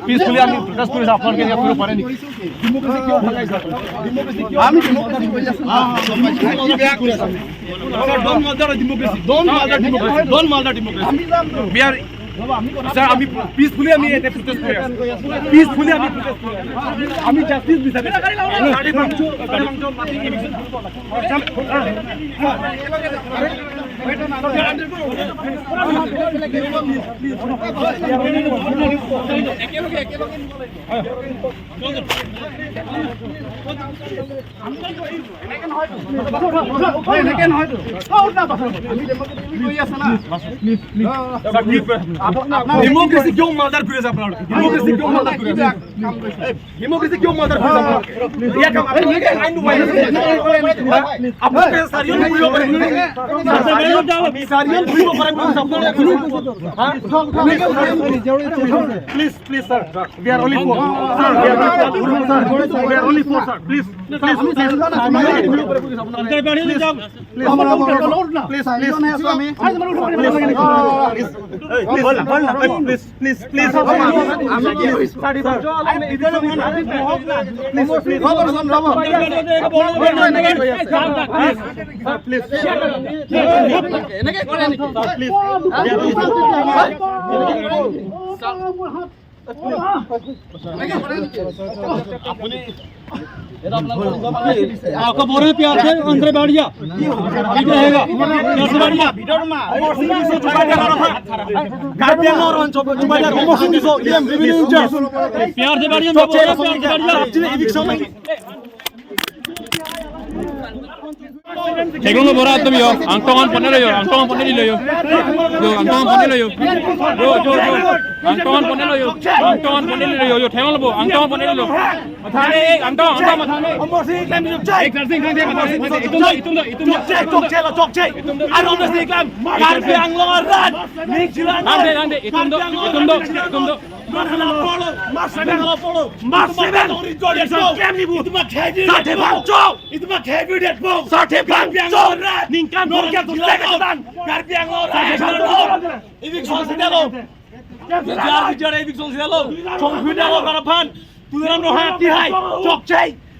পিছফুলি আমি প্ৰটেষ্ট কৰি আছো আপোনালোকে কৰিব পাৰে নেকি ডেমোক্ৰেসি কিয় ভাল লাগিছে ডেমোক্ৰেসি কিয় আমি ডেমোক্ৰেসি কৰি আছো ডন মাদাৰ ডেমোক্ৰেসি আমি যাম বিয়াৰ স্যার আমি পিসফুলি আমি এটা প্রটেস্ট করি পিসফুলি আমি প্রটেস্ট করি আমি জাস্টিস বিচারি ডেমোক্রেসি क्यों মাদার ফিরে আপনারা ডেমোক্রেসি क्यों মাদার ফিরে ডেমোক্রেসি क्यों মাদার ফিরে ये काम आप लेके आइन हुआ আপনারা সারিয়ন ভুলো করে সারিয়ন ভুলো করে please please sir we are only four sir we are only four sir please अंदर बैठिए जाओ प्लीज प्लीज प्लीज आपका बोल रहे प्यार से अंदर बैठ जा रहेगा कैसे बैठ जा प्यार से बैठ जा Tegong lo borat tum yo, angtongan ponelo yo, angtongan ponelo yo, angtongan ponelo yo, angtongan ponelo yo, angtongan ponelo yo, tegong lo bo, angtongan ponelo yo, mathane, angtong mathane, omorsi iklam jokchay, iklam iklam jokchay, I don't understand iklam, karpi anglongan ran, nik jilan, ande, itumdo,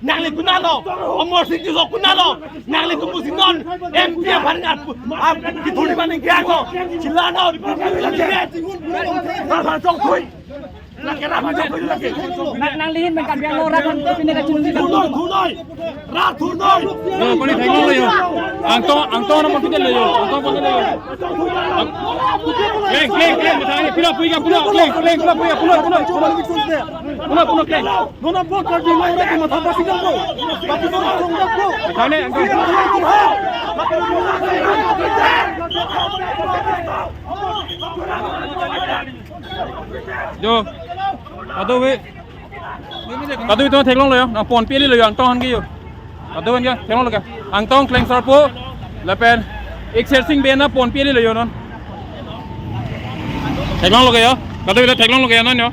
Nangli kunalo, omor sing jok kunalo, nangli kumusinon, MP paringat, dituli paning kiago, cilano, jok kui. Nanglihin mengkat biang lo rakan sini ka cunung tunoi rat tunoi yo poni thai lo yo angto na poni le yo angto poni le yo kleng matane pula puiga pula kleng puiga pula kleng no bot kar dilo ore ko matha pasi gambo bapu no songdak ko matane yo Kadu itu teklong lo ya, nang pon pilih lo ya, angtong hangi yo. Kadu kan ya, teklong lo ya, angtong kleng sarpo, lepen, exercising bena pon pilih lo yo non. Teklong lo ya, kadu itu teklong lo ya non yo.